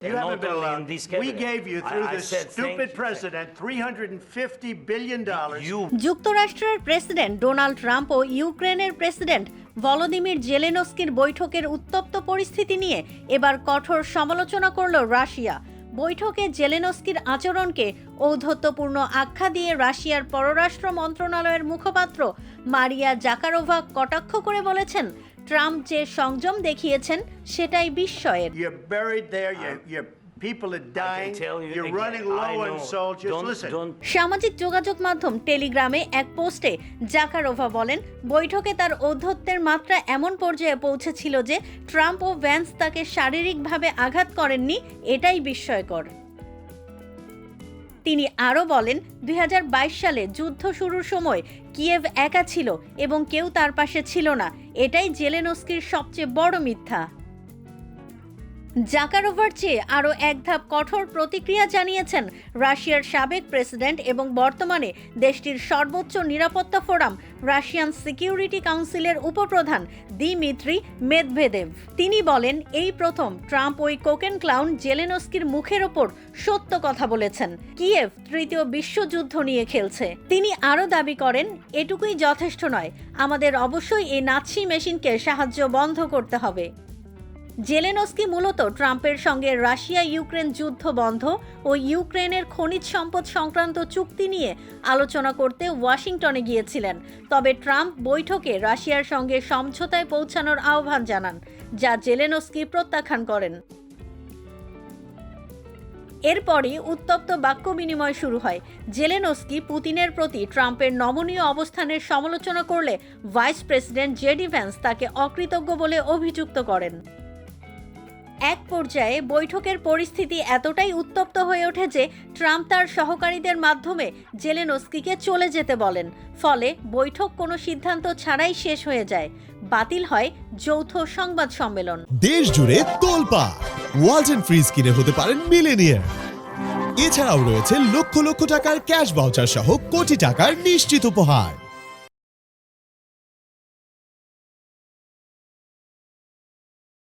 You haven't been allowed. In this We cabinet. gave you, through I this said stupid thank you. president, $350 billion. যুক্তরাষ্ট্রের president Donald Trump ও ইউক্রেনের president Volodymyr জেলেনস্কির বৈঠকের উত্তপ্ত পরিস্থিতি নিয়ে এবার কঠোর সমালোচনা করল রাশিয়া। বৈঠকে জেলেনস্কির আচরণকে ঔদ্ধত্যপূর্ণ আখ্যা দিয়ে রাশিয়ার পররাষ্ট্র মন্ত্রণালয়ের মুখপাত্র মারিয়া জাকারোভা কটাক্ষ করে বলেছেন, ট্রাম্প যে সংযম দেখিয়েছেন সেটাই বিস্ময়ের। You're buried there. Your people are dying. You're running low on soldiers. Listen. সামাজিক যোগাযোগ মাধ্যম টেলিগ্রামে এক পোস্টে জাকারোভা বলেন, বৈঠকে তার ঔদ্ধত্যের মাত্রা এমন পর্যায়ে পৌঁছেছিল যে ট্রাম্প ও ভ্যান্স তাকে শারীরিকভাবে আঘাত করেননি, এটাই বিস্ময়কর। তিনি আরও বলেন, 2022 সালে যুদ্ধ শুরুর সময় কিয়েভ একা ছিল এবং কেউ তার পাশে ছিল না, এটাই জেলেনস্কির সবচেয়ে বড় মিথ্যা। জাকারোভার চেয়ে আরও এক ধাপ কঠোর প্রতিক্রিয়া জানিয়েছেন রাশিয়ার সাবেক প্রেসিডেন্ট এবং বর্তমানে দেশটির সর্বোচ্চ নিরাপত্তা ফোরাম রাশিয়ান সিকিউরিটি কাউন্সিলের উপপ্রধান দিমিত্রি মেদভেদেভ। তিনি বলেন, এই প্রথম ট্রাম্প ওই কোকেন ক্লাউন জেলেনস্কির মুখের ওপর সত্য কথা বলেছেন। কিয়েভ তৃতীয় বিশ্বযুদ্ধ নিয়ে খেলছে। তিনি আরও দাবি করেন, এটুকুই যথেষ্ট নয়, আমাদের অবশ্যই এই নাৎসি মেশিনকে সাহায্য বন্ধ করতে হবে। জেলেনস্কি মূলত ট্রাম্পের সঙ্গে রাশিয়া ইউক্রেন যুদ্ধ বন্ধ ও ইউক্রেনের খনিজ সম্পদ সংক্রান্ত চুক্তি নিয়ে আলোচনা করতে ওয়াশিংটনে গিয়েছিলেন। তবে ট্রাম্প বৈঠকে রাশিয়ার সঙ্গে সমঝোতায় পৌঁছানোর আহ্বান জানান, যা জেলেনস্কি প্রত্যাখ্যান করেন। এরপরই উত্তপ্ত বাক্য বিনিময় শুরু হয়। জেলেনস্কি পুতিনের প্রতি ট্রাম্পের নমনীয় অবস্থানের সমালোচনা করলে ভাইস প্রেসিডেন্ট জেডি ভ্যান্স তাকে অকৃতজ্ঞ বলে অভিযুক্ত করেন। এক পর্যায়ে বৈঠকের পরিস্থিতি এতটাই উত্তপ্ত হয়ে ওঠে যে ট্রাম্প তার সহকারীদের মাধ্যমে জেলেনস্কিকে চলে যেতে বলেন। ফলে বৈঠক কোনো সিদ্ধান্ত ছাড়াই শেষ হয়ে যায়। বাতিল হয় যৌথ সংবাদ সম্মেলন। দেশ জুড়ে তোলপা ওয়ালটন ফ্রিজ কিনে হতে পারেন মিলেনিয়ার। এছাড়াও রয়েছে লক্ষ লক্ষ টাকার ক্যাশ ভাউচার সহ কোটি টাকার নিশ্চিত উপহার।